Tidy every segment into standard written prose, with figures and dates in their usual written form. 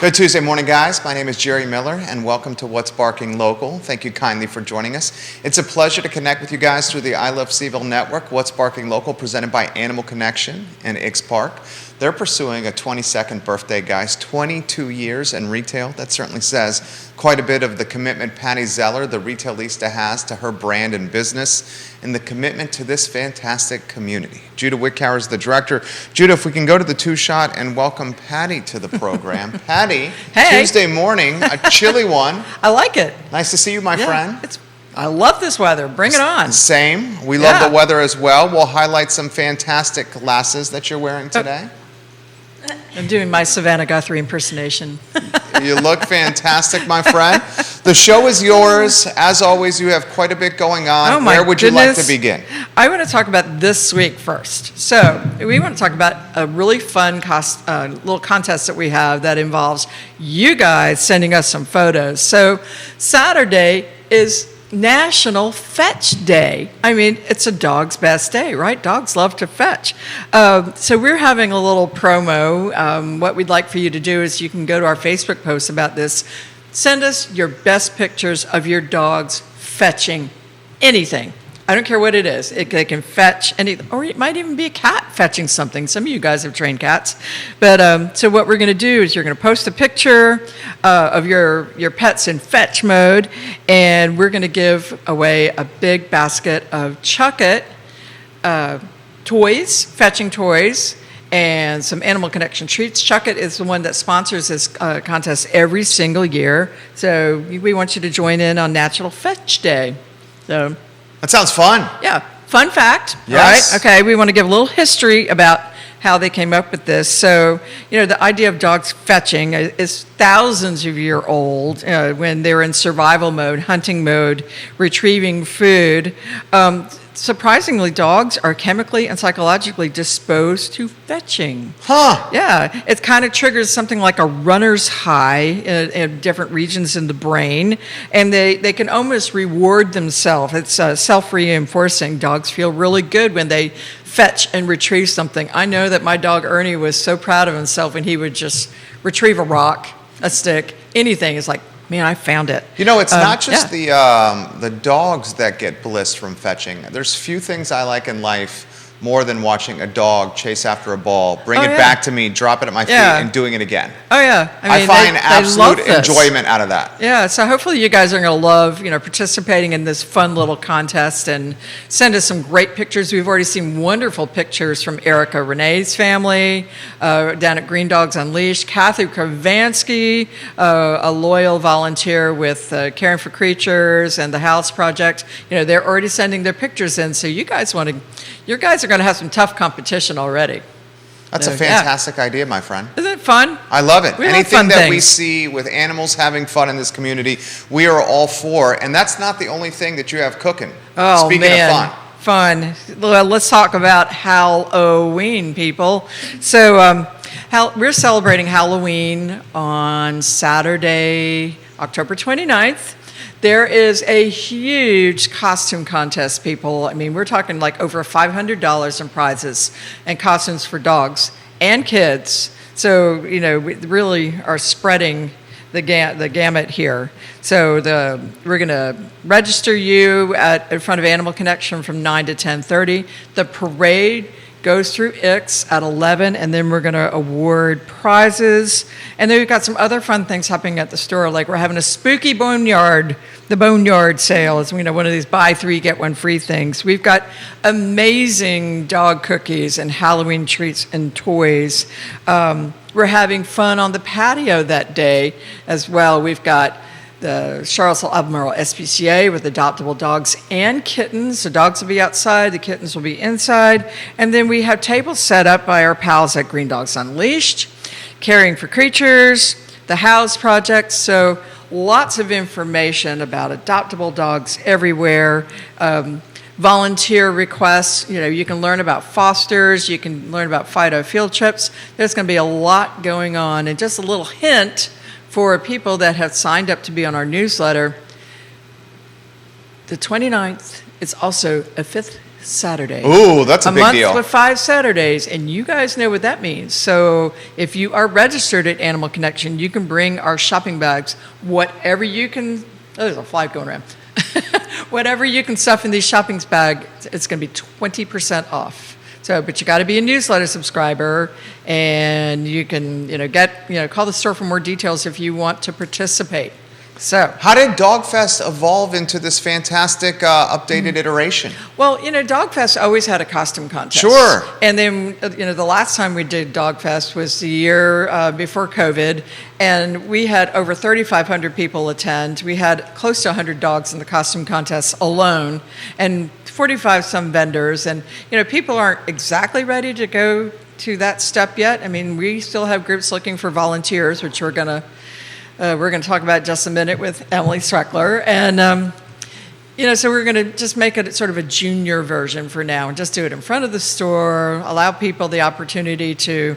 Good Tuesday morning, guys. My name is Jerry Miller, and welcome to What's Barking Local. Thank you kindly for joining us. It's a pleasure to connect with you guys through the I Love CVille Network. What's Barking Local, presented by Animal Connection and Ix Park. They're pursuing a 22nd birthday, guys. 22 years in retail. That certainly says quite a bit of the commitment Pattie Zeller, the retailista, has to her brand and business, and the commitment to this fantastic community. Judah Wickower is the director. Judah, if we can go to the two-shot and welcome Pattie to the program. Pattie, hey. Tuesday morning, a chilly one. I like it. Nice to see you, my friend. I love this weather. Bring it on. Same. We love the weather as well. We'll highlight some fantastic glasses that you're wearing today. I'm doing my Savannah Guthrie impersonation. You look fantastic, my friend. The show is yours. As always, you have quite a bit going on. Oh, my Where would goodness. you like to begin? I want to talk about this week first. So we want to talk about a really fun little contest that we have that involves you guys sending us some photos. So Saturday is National Fetch Day. I mean, it's a dog's best day, right? Dogs love to fetch. So we're having a little promo. What we'd like for you to do is you can go to our Facebook post about this. Send us your best pictures of your dogs fetching anything. I don't care what it is. They can fetch anything, or it might even be a cat fetching something. Some of you guys have trained cats. But so what we're going to do is you're going to post a picture of your pets in fetch mode, and we're going to give away a big basket of Chuck It toys, fetching toys, and some Animal Connection treats. Chuck It is the one that sponsors this contest every single year. So we want you to join in on National Fetch Day. So. That sounds fun. Yeah. Fun fact. Yes. Right? Okay, we want to give a little history about how they came up with this. So, the idea of dogs fetching is thousands of years old when they're in survival mode, hunting mode, retrieving food. Surprisingly, dogs are chemically and psychologically disposed to fetching. Huh. Yeah, it kind of triggers something like a runner's high in different regions in the brain, and they can almost reward themselves. It's self-reinforcing. Dogs feel really good when they fetch and retrieve something. I know that my dog Ernie was so proud of himself when he would just retrieve a rock, a stick, anything. It's like, man, I found it. It's not just the dogs that get bliss from fetching. There's few things I like in life more than watching a dog chase after a ball, bring it back to me, drop it at my feet, and doing it again. Oh, yeah. I find absolute enjoyment out of that. Yeah, so hopefully you guys are going to love, participating in this fun little contest, and send us some great pictures. We've already seen wonderful pictures from Erica Renee's family down at Green Dogs Unleashed. Kathy Kravansky, a loyal volunteer with Caring for Creatures and the House Project. They're already sending their pictures in, so you guys are going to have some tough competition already. That's a fantastic idea, my friend. Isn't it fun? I love it. Anything that we things. see with animals having fun in this community, we are all for. And that's not the only thing that you have cooking. Oh, Speaking man. of fun. Well, let's talk about Halloween, people. So we're celebrating Halloween on Saturday, October 29th. There is a huge costume contest, people. I mean, we're talking like over $500 in prizes and costumes for dogs and kids. So, we really are spreading the gamut here. So we're going to register you in front of Animal Connection from 9 to 10:30. The parade goes through Ix at 11, and then we're going to award prizes. And then we've got some other fun things happening at the store, like we're having a spooky boneyard sale. It's one of these buy three, get one free things. We've got amazing dog cookies and Halloween treats and toys. We're having fun on the patio that day as well. We've got the Charlottesville-Albemarle SPCA with adoptable dogs and kittens. The dogs will be outside, the kittens will be inside. And then we have tables set up by our pals at Green Dogs Unleashed, Caring for Creatures, the House Project. So lots of information about adoptable dogs everywhere. Volunteer requests. You can learn about fosters. You can learn about Fido field trips. There's going to be a lot going on. And just a little hint for people that have signed up to be on our newsletter, the 29th is also a 5th Saturday. Ooh, that's a big deal. A month with 5 Saturdays, and you guys know what that means. So if you are registered at Animal Connection, you can bring our shopping bags, whatever you can. Oh, there's a fly going around. Whatever you can stuff in these shopping bags, it's going to be 20% off. So, but you got to be a newsletter subscriber, and you can, call the store for more details if you want to participate. So, how did Dogfest evolve into this fantastic updated iteration? Well, Dogfest always had a costume contest. Sure. And then, the last time we did Dogfest was the year before COVID, and we had over 3,500 people attend. We had close to 100 dogs in the costume contest alone, and 45 some vendors. And, people aren't exactly ready to go to that step yet. I mean, we still have groups looking for volunteers, which we're going to talk about in just a minute with Emily Swecker. And, so we're going to just make it sort of a junior version for now and just do it in front of the store, allow people the opportunity to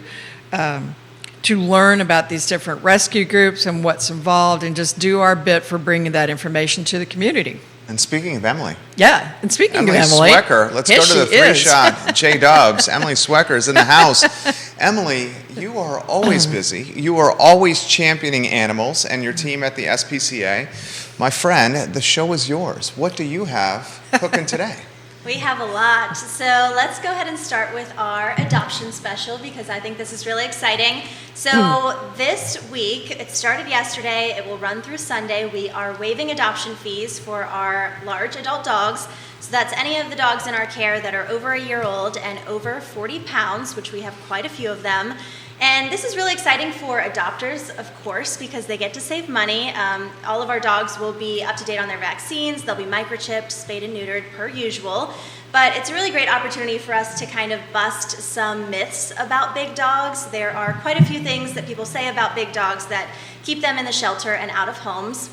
learn about these different rescue groups and what's involved, and just do our bit for bringing that information to the community. And speaking of Emily. Yeah, and speaking of Emily. Swecker, let's go to the three shot. J-Dubs. Emily Swecker is in the house. Emily, you are always busy. You are always championing animals and your team at the SPCA. My friend, the show is yours. What do you have cooking today? We have a lot. So let's go ahead and start with our adoption special, because I think this is really exciting. So this week, it started yesterday, it will run through Sunday. We are waiving adoption fees for our large adult dogs. So that's any of the dogs in our care that are over a year old and over 40 pounds, which we have quite a few of them. And this is really exciting for adopters, of course, because they get to save money. All of our dogs will be up to date on their vaccines. They'll be microchipped, spayed and neutered per usual. But it's a really great opportunity for us to kind of bust some myths about big dogs. There are quite a few things that people say about big dogs that keep them in the shelter and out of homes.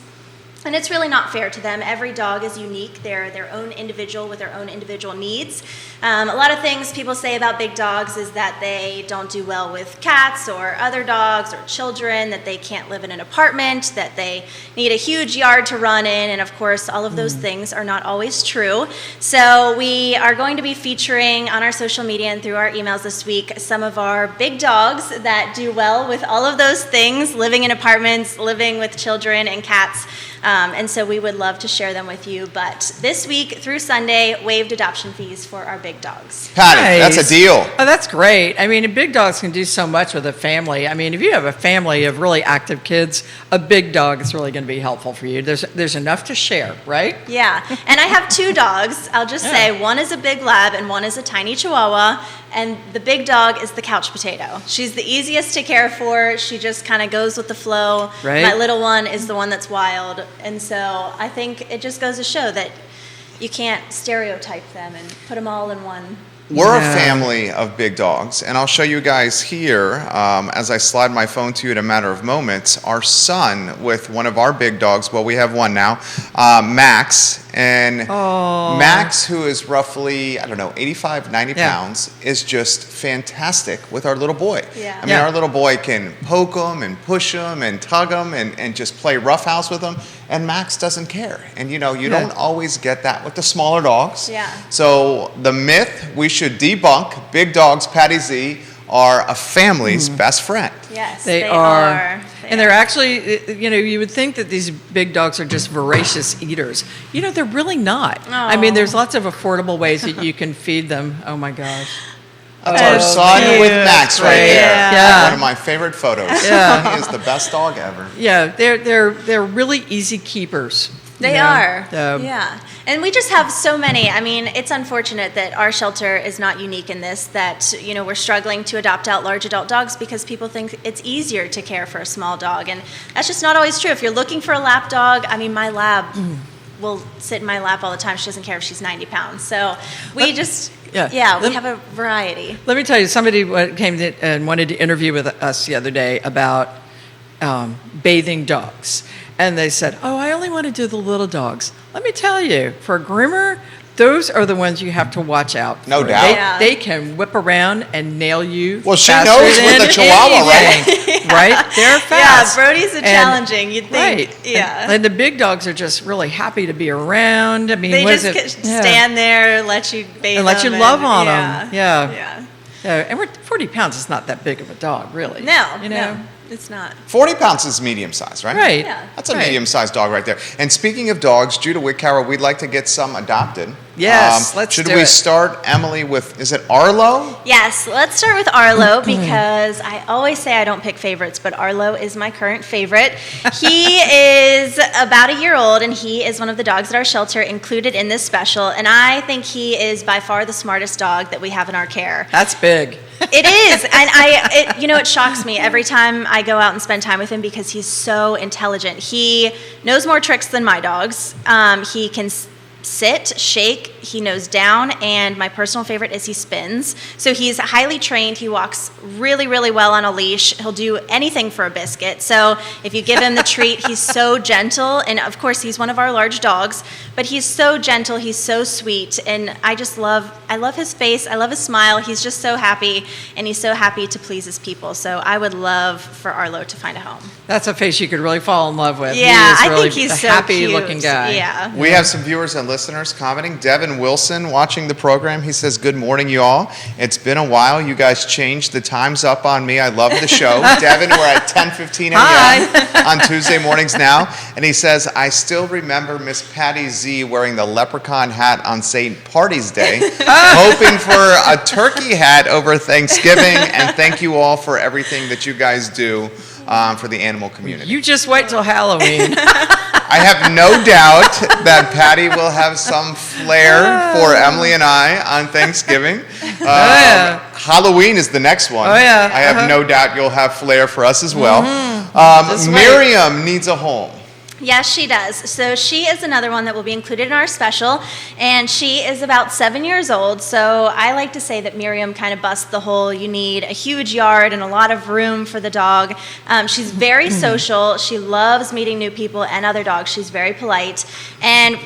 And it's really not fair to them. Every dog is unique. They're their own individual with their own individual needs. A lot of things people say about big dogs is that they don't do well with cats or other dogs or children, that they can't live in an apartment, that they need a huge yard to run in, and of course, all of those things are not always true. So we are going to be featuring on our social media and through our emails this week some of our big dogs that do well with all of those things, living in apartments, living with children and cats. And so we would love to share them with you. But this week through Sunday, waived adoption fees for our big dogs. Patty, Nice. that's a deal. Oh, that's great. I mean, big dogs can do so much with a family. I mean, if you have a family of really active kids, a big dog is really going to be helpful for you. There's enough to share, right? Yeah, and I have 2 dogs. I'll just say one is a big lab and one is a tiny chihuahua. And the big dog is the couch potato. She's the easiest to care for. She just kind of goes with the flow. Right. My little one is the one that's wild. And so I think it just goes to show that you can't stereotype them and put them all in one. We're Yeah. a family of big dogs, and I'll show you guys here, as I slide my phone to you in a matter of moments, our son with one of our big dogs. Well, we have one now, Max. And Oh. Max, who is roughly, 85, 90 Yeah. pounds, is just fantastic with our little boy. Yeah. I mean, Yeah. our little boy can poke him and push him and tug him and just play roughhouse with him. And Max doesn't care. And you don't always get that with the smaller dogs. Yeah. So the myth we should debunk: big dogs, Pattie Z, are a family's best friend. Yes, They are. And they're actually, you would think that these big dogs are just voracious eaters. They're really not. I mean, there's lots of affordable ways that you can feed them. Oh my gosh. That's our son cute. with Max right Great. there. Yeah. One of my favorite photos. Yeah. He is the best dog ever. Yeah, they're really easy keepers. They are. So- Yeah. And we just have so many. I mean, it's unfortunate that our shelter is not unique in this, that, we're struggling to adopt out large adult dogs because people think it's easier to care for a small dog. And that's just not always true. If you're looking for a lap dog, I mean, my lab will sit in my lap all the time. She doesn't care if she's 90 pounds. So we just, we have a variety. Let me tell you, somebody came and wanted to interview with us the other day about bathing dogs. And they said, I only want to do the little dogs. Let me tell you, for a groomer, Those are the ones you have to watch out for. No doubt. Yeah. They can whip around and nail you. Well, she faster knows than with a Chihuahua, right? anything, right? They're Yeah, fast. Brody's a And- challenging. You'd think, Right. yeah. And the big dogs are just really happy to be around. I mean, They what just is it? Yeah. stand there, let you bathe And let you them, love on yeah. them. Yeah. Yeah. And we're 40 pounds is not that big of a dog, really. No, You know? no, it's not. 40 pounds is medium size, right? Right. Yeah. That's a Right. medium-sized dog right there. And speaking of dogs, Judah Wickauer, we'd like to get some adopted. Yes, let's should do we it. start, Emily, with, is it Arlo? Yes, let's start with Arlo because I always say I don't pick favorites, but Arlo is my current favorite. He is about a year old, and he is one of the dogs at our shelter included in this special, and I think he is by far the smartest dog that we have in our care. That's big. It is, and it shocks me every time I go out and spend time with him because he's so intelligent. He knows more tricks than my dogs. He can sit, shake, he knows down, and my personal favorite is he spins. So he's highly trained. He walks really, really well on a leash. He'll do anything for a biscuit. So if you give him the treat, he's so gentle, and of course he's one of our large dogs, but he's so gentle, he's so sweet, and I love his face, I love his smile. He's just so happy, and he's so happy to please his people. So I would love for Arlo to find a home. That's a face you could really fall in love with. Yeah, He is I really think he's a so happy-looking cute. guy. Yeah. We have some viewers and listeners commenting. Devin Wilson watching the program. He says, good morning, you all. It's been a while. You guys changed the times up on me. I love the show. Devin, we're at 10:15 a.m. on Tuesday mornings now. And he says, I still remember Miss Pattie Z wearing the leprechaun hat on St. Party's Day, hoping for a turkey hat over Thanksgiving. And thank you all for everything that you guys do for the animal community. You just wait till Halloween. I have no doubt that Patty will have some flair for Emily and I on Thanksgiving. Yeah. Halloween is the next one. Oh, yeah. I have no doubt you'll have flair for us as well. Just wait. Miriam needs a home. Yes, she does. So she is another one that will be included in our special, and she is about 7 years old. So I like to say that Miriam kind of busts the whole, you need a huge yard and a lot of room for the dog. She's very social. She loves meeting new people and other dogs. She's very polite. And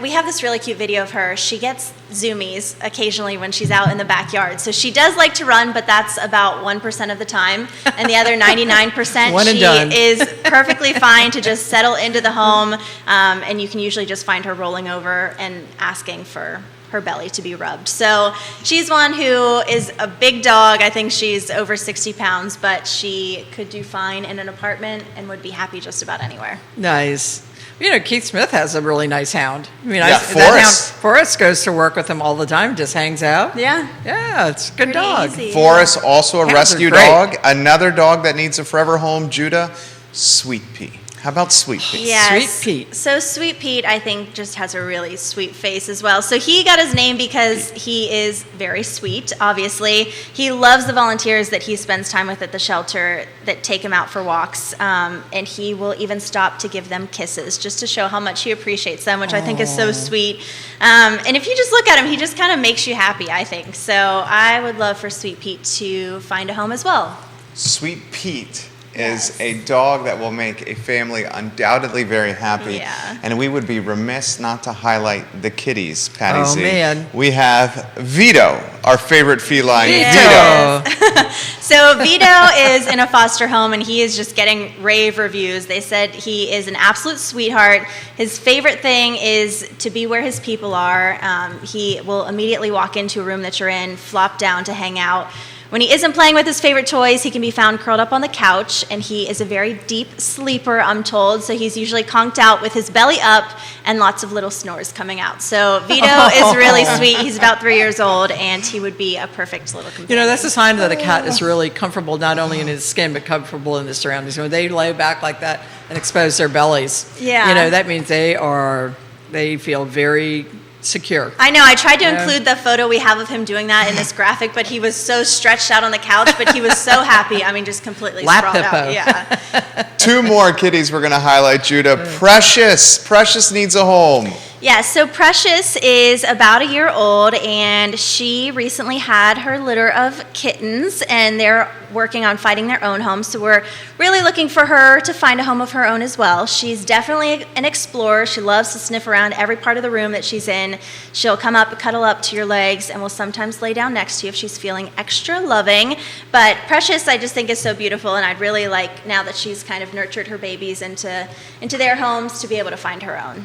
we have this really cute video of her. She gets zoomies occasionally when she's out in the backyard. So she does like to run, but that's about 1% of the time. And the other 99%, One and she done. is perfectly fine to just settle into the home. And you can usually just find her rolling over and asking for her belly to be rubbed. So she's one who is a big dog. I think she's over 60 pounds, but she could do fine in an apartment and would be happy just about anywhere. Nice. You know, Keith Smith has a really nice hound. I mean, Yeah, that Forrest. hound, Forrest goes to work with him all the time, just hangs out. Yeah. Yeah, it's a good Pretty dog. easy. Forrest, also a Hounds are rescue great. dog. Another dog that needs a forever home, Judah, Sweet Pea. How about Sweet Pea? Yes. Sweet Pete. So Sweet Pete, I think, just has a really sweet face as well. So he got his name because he is very sweet, obviously. He loves the volunteers that he spends time with at the shelter that take him out for walks. And he will even stop to give them kisses just to show how much he appreciates them, which I think is so sweet. And if you just look at him, he just kind of makes you happy, I think. So I would love for Sweet Pete to find a home as well. Sweet Pete is a dog that will make a family undoubtedly very happy. Yeah. And we would be remiss not to highlight the kitties, Patty Oh, Z. man. We have Vito, our favorite feline. Vito. Vito. So Vito is in a foster home, and he is just getting rave reviews. They said he is an absolute sweetheart. His favorite thing is to be where his people are. He will immediately walk into a room that you're in, flop down to hang out. When he isn't playing with his favorite toys, he can be found curled up on the couch, and he is a very deep sleeper, I'm told. So he's usually conked out with his belly up and lots of little snores coming out. So Vito is really sweet. He's about 3 years old, and he would be a perfect little companion. You know, that's a sign that a cat is really comfortable, not only in his skin, but comfortable in the surroundings. When they lay back like that and expose their bellies, Yeah. you know, that means they feel very secure. I know. I tried to Yeah. include the photo we have of him doing that in this graphic, but he was so stretched out on the couch, but he was so happy. I mean, just completely Lap sprawled hippo. out. Yeah. Two more kitties we're going to highlight, Judah. Precious. Precious needs a home. Yeah, so Precious is about a year old, and she recently had her litter of kittens, and they're working on finding their own home. So we're really looking for her to find a home of her own as well. She's definitely an explorer. She loves to sniff around every part of the room that she's in. She'll come up, cuddle up to your legs, and will sometimes lay down next to you if she's feeling extra loving. But Precious, I just think is so beautiful, and I'd really like, now that she's kind of nurtured her babies into their homes, to be able to find her own.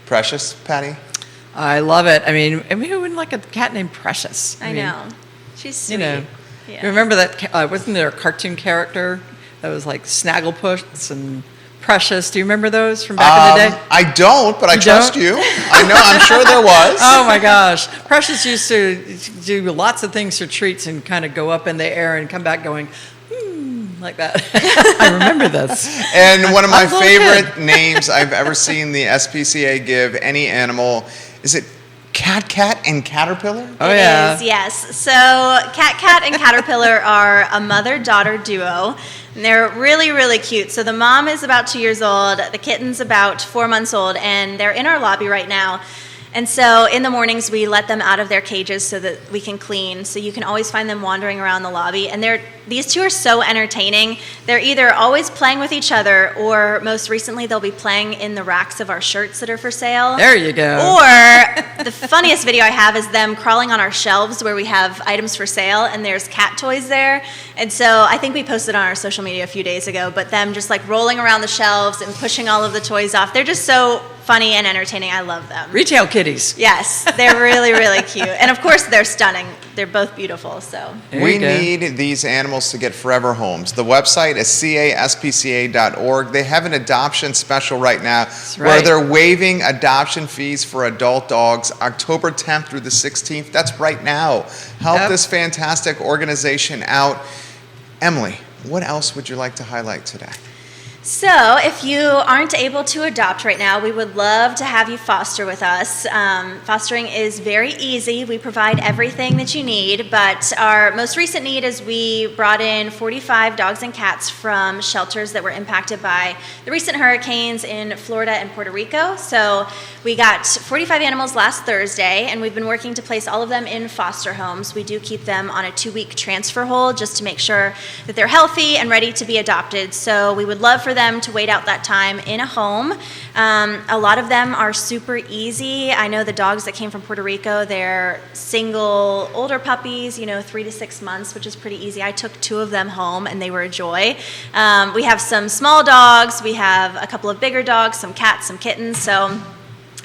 Precious, Patty? I love it. I mean, who wouldn't like a cat named Precious? I mean, know. She's sweet. You know, Yeah. you remember that, wasn't there a cartoon character that was like Snagglepuss and Precious? Do you remember those from back in the day? I don't, but I You trust don't? you. I know, I'm sure there was. Oh my gosh. Precious used to do lots of things for treats and kind of go up in the air and come back going, like that. I remember this. And one of my I'm a little favorite kid. names I've ever seen the SPCA give any animal, is it Cat, and Caterpillar? Oh, It yeah. is, yes. So Cat and Caterpillar are a mother-daughter duo. And they're really, really cute. So the mom is about 2 years old, the kitten's about 4 months old, and they're in our lobby right now. And so in the mornings, we let them out of their cages so that we can clean. So you can always find them wandering around the lobby. And these two are so entertaining. They're either always playing with each other, or most recently, they'll be playing in the racks of our shirts that are for sale. There you go. Or the funniest video I have is them crawling on our shelves where we have items for sale, and there's cat toys there. And so I think we posted on our social media a few days ago, but them just like rolling around the shelves and pushing all of the toys off. They're just so funny and entertaining. I love them. Retail kitties. Yes, they're really, really cute. And of course, they're stunning. They're both beautiful, so. There We you go. need these animals to get forever homes. The website is caspca.org. They have an adoption special right now where right. they're waiving adoption fees for adult dogs October 10th through the 16th. That's right now. Help Yep. this fantastic organization out. Emily, what else would you like to highlight today? So, if you aren't able to adopt right now, we would love to have you foster with us. Fostering is very easy. We provide everything that you need, but our most recent need is we brought in 45 dogs and cats from shelters that were impacted by the recent hurricanes in Florida and Puerto Rico. So, we got 45 animals last Thursday, and we've been working to place all of them in foster homes. We do keep them on a 2-week transfer hold just to make sure that they're healthy and ready to be adopted. So, we would love for them to wait out that time in a home. A lot of them are super easy. I know the dogs that came from Puerto Rico, they're single older puppies, 3 to 6 months, which is pretty easy. I took 2 of them home and they were a joy. We have some small dogs, we have a couple of bigger dogs, some cats, some kittens. So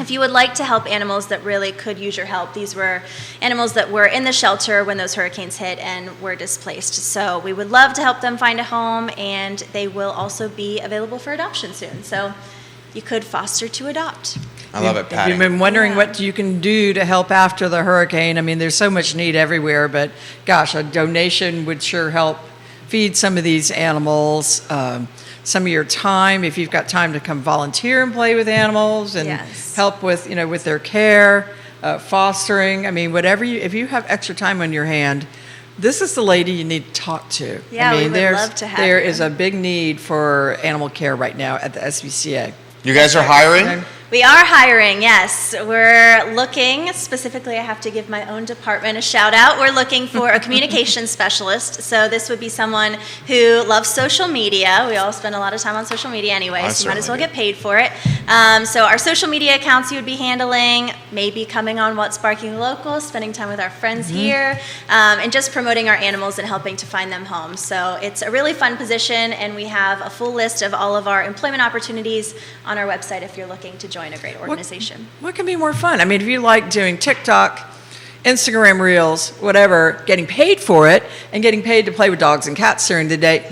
if you would like to help animals that really could use your help, these were animals that were in the shelter when those hurricanes hit and were displaced. So we would love to help them find a home, and they will also be available for adoption soon. So you could foster to adopt. I love it, If Patty. you've been wondering Yeah. what you can do to help after the hurricane, I mean, there's so much need everywhere, but gosh, a donation would sure help feed some of these animals. Some of your time, if you've got time to come volunteer and play with animals and Yes. help with, with their care, fostering. I mean, if you have extra time on your hand, this is the lady you need to talk to. Yeah, I we mean, would love to have there you. is a big need for animal care right now at the SPCA. You guys are hiring? We are hiring, yes. We're looking, specifically, I have to give my own department a shout out. We're looking for a communications specialist. So this would be someone who loves social media. We all spend a lot of time on social media anyway, I so you might as well certainly get paid for it. So our social media accounts you would be handling, maybe coming on What's Barking Local, spending time with our friends here, and just promoting our animals and helping to find them homes. So it's a really fun position, and we have a full list of all of our employment opportunities on our website if you're looking to join a great organization. What can be more fun? I mean, if you like doing TikTok, Instagram Reels, whatever, getting paid for it and getting paid to play with dogs and cats during the day,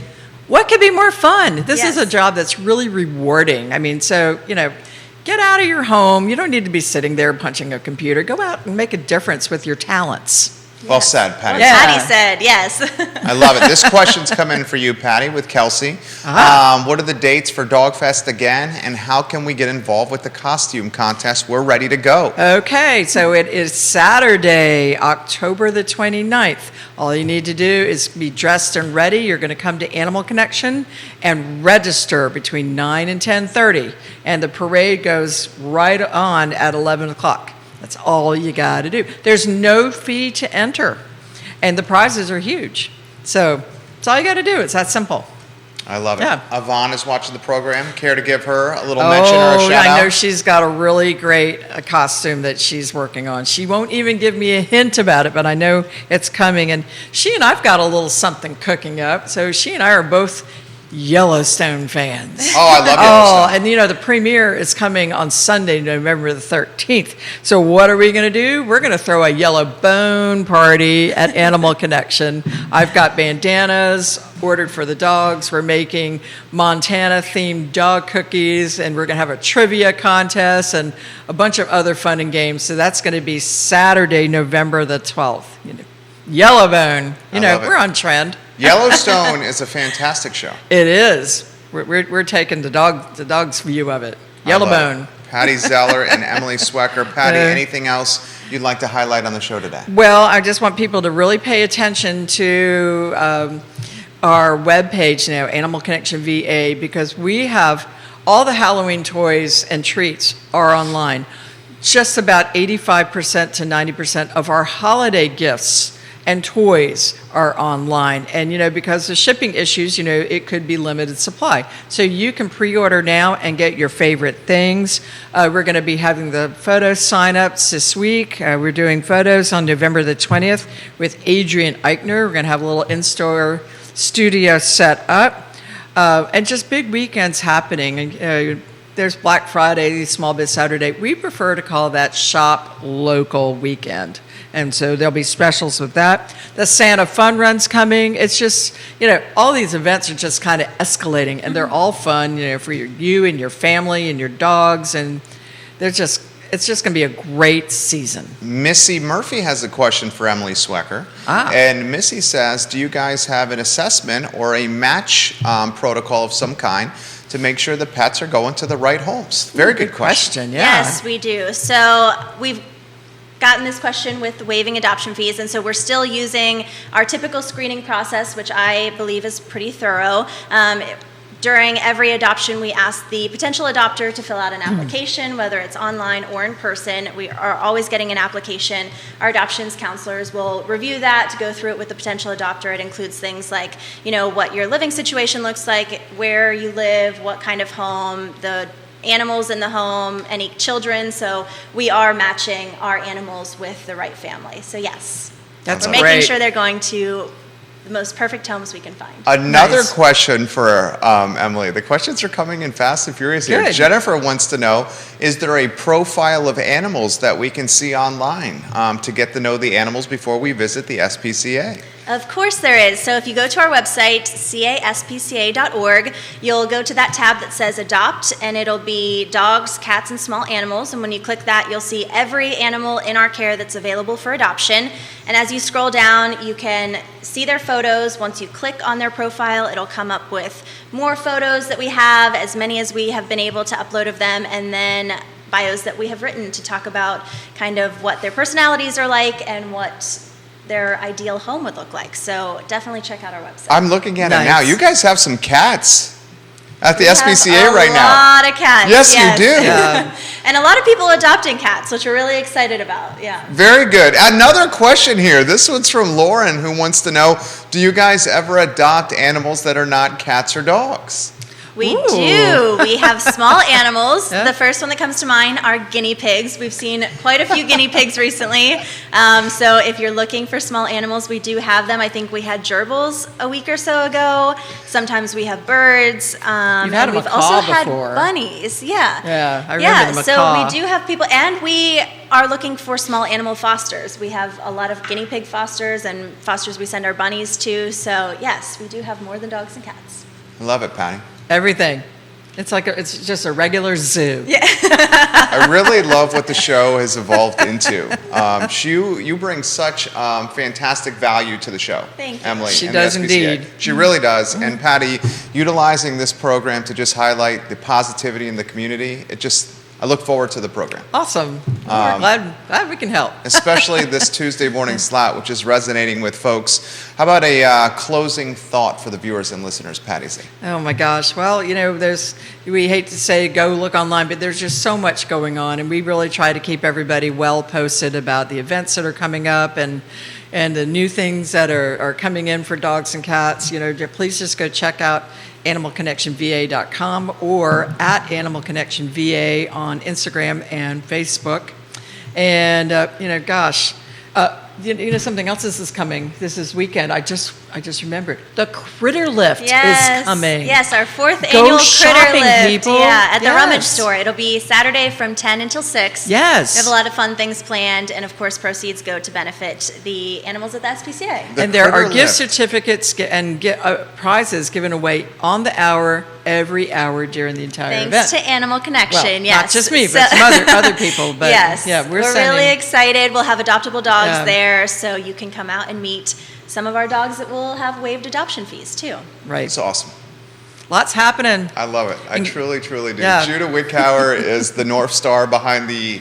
what could be more fun? This is a Yes. job that's really rewarding. I mean, so, get out of your home. You don't need to be sitting there punching a computer. Go out and make a difference with your talents. Well said, Patty. Yeah. Patty said, yes. I love it. This question's come in for you, Patty, with Kelsey. What are the dates for Dog Fest again, and how can we get involved with the costume contest? We're ready to go. Okay, so it is Saturday, October the 29th. All you need to do is be dressed and ready. You're going to come to Animal Connection and register between 9 and 10:30. And the parade goes right on at 11 o'clock. That's all you got to do. There's no fee to enter, and the prizes are huge. So that's all you got to do. It's that simple. I love it. Yeah. Yvonne is watching the program. Care to give her a little mention or a shout out? I know she's got a really great costume that she's working on. She won't even give me a hint about it, but I know it's coming. And she and I've got a little something cooking up. So she and I are both Yellowstone fans. Oh, I love Yellowstone. And you know, the premiere is coming on Sunday, November the 13th. So what are we going to do? We're going to throw a yellow bone party at Animal Connection. I've got bandanas ordered for the dogs. We're making Montana-themed dog cookies, and we're going to have a trivia contest and a bunch of other fun and games. So that's going to be Saturday, November the 12th. You know, Yellowbone. You know, we're on trend. Yellowstone is a fantastic show. It is. We're taking the dog's view of it. Yellowbone. Pattie Zeller and Emily Swecker. Pattie, anything else you'd like to highlight on the show today? Well, I just want people to really pay attention to our webpage now, Animal Connection VA, because we have all the Halloween toys and treats are online. Just about 85% to 90% of our holiday gifts and toys are online. And, you know, because of shipping issues, you know, it could be limited supply. So you can pre-order now and get your favorite things. We're going to be having the photo sign-ups this week. We're doing photos on November the 20th with Adrian Eichner. We're going to have a little in-store studio set up. And just big weekends happening. There's Black Friday, Small Biz Saturday. We prefer to call that Shop Local Weekend. And so there'll be specials with that. The Santa Fun Run's coming. It's just, you know, all these events are just kind of escalating, and they're all fun, you know, for you and your family and your dogs. And it's just going to be a great season. Missy Murphy has a question for Emily Swecker. And Missy says, do you guys have an assessment or a match protocol of some kind to make sure the pets are going to the right homes? Very good question. Yeah. Yes, we do. So we've gotten this question with waiving adoption fees, and so we're still using our typical screening process, which I believe is pretty thorough. During every adoption, we ask the potential adopter to fill out an application, whether it's online or in person. We are always getting an application. Our adoptions counselors will review that to go through it with the potential adopter. It includes things like, you know, what your living situation looks like, where you live, what kind of home, the animals in the home, any children. So we are matching our animals with the right family. So yes, That's we're great. making sure they're going to the most perfect homes we can find. Another question for Emily. The questions are coming in fast and furious here. Good. Jennifer wants to know, is there a profile of animals that we can see online to get to know the animals before we visit the SPCA? Of course there is. So if you go to our website, caspca.org, you'll go to that tab that says Adopt, and it'll be dogs, cats, and small animals. And when you click that, you'll see every animal in our care that's available for adoption. And as you scroll down, you can see their photos. Once you click on their profile, it'll come up with more photos that we have, as many as we have been able to upload of them, and then bios that we have written to talk about kind of what their personalities are like and what their ideal home would look like. So definitely check out our website. I'm looking at it Nice. now. You guys have some cats at the We SPCA have right now. A lot of cats. Yes, you do. Yeah. And a lot of people adopting cats, which we're really excited about. Yeah. Very good. Another question here. This one's from Lauren, who wants to know, do you guys ever adopt animals that are not cats or dogs? We Ooh. do. We have small animals. Yeah. The first one that comes to mind are guinea pigs. We've seen quite a few guinea pigs recently. So if you're looking for small animals, we do have them. I think we had gerbils a week or so ago. Sometimes we have birds. You've had a and we've also macaw had before. bunnies. Yeah. Yeah, I remember Yeah, the so macaw. we do have people, and we are looking for small animal fosters. We have a lot of guinea pig fosters and fosters we send our bunnies to. So yes, we do have more than dogs and cats. I love it, Patty. Everything. It's just a regular zoo. Yeah. I really love what the show has evolved into. You bring such fantastic value to the show. Thank you. Emily. She and the does SPCA. indeed. She really does. And Patty, utilizing this program to just highlight the positivity in the community, I look forward to the program. Awesome. We're glad we can help. Especially this Tuesday morning slot, which is resonating with folks. How about a closing thought for the viewers and listeners, Pattie Z? Oh my gosh. Well, we hate to say go look online, but there's just so much going on, and we really try to keep everybody well posted about the events that are coming up and the new things that are coming in for dogs and cats. Please just go check out animalconnectionva.com or at animalconnectionva on Instagram and Facebook. And something else is coming. This is weekend. I just remembered. The Critter Lift is coming. Yes, our 4th Go annual shopping, Critter Lift. people. Yeah, at the Yes. Rummage Store. It'll be Saturday from 10 until 6. Yes. We have a lot of fun things planned, and of course, proceeds go to benefit the animals at the SPCA. And there are Critter gift Lift. certificates and prizes given away on the hour, every hour during the entire event. Thanks to Animal Connection, Well, yes. not just me, but some other people. But yes, yeah, we're sending, really excited. We'll have adoptable dogs Yeah. there, so you can come out and meet some of our dogs that will have waived adoption fees too. Right. It's awesome. Lots happening. I love it. I truly do. Yeah. Judah Wickhauer is the North Star behind the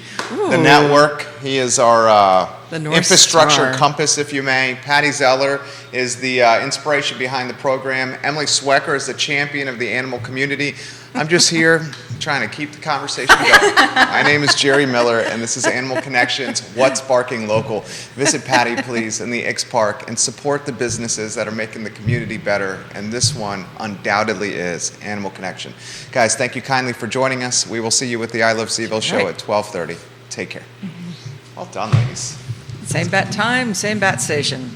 network. He is our The North infrastructure Star. compass, if you may. Pattie Zeller is the inspiration behind the program. Emily Swecker is the champion of the animal community. I'm just here trying to keep the conversation going. My name is Jerry Miller, and this is Animal Connections, What's Barking Local. Visit Patty, please, in the X Park and support the businesses that are making the community better, and this one undoubtedly is Animal Connection. Guys, thank you kindly for joining us. We will see you with the I Love CVille show at 12:30. Take care. Well done, ladies. Same bat time, same bat station.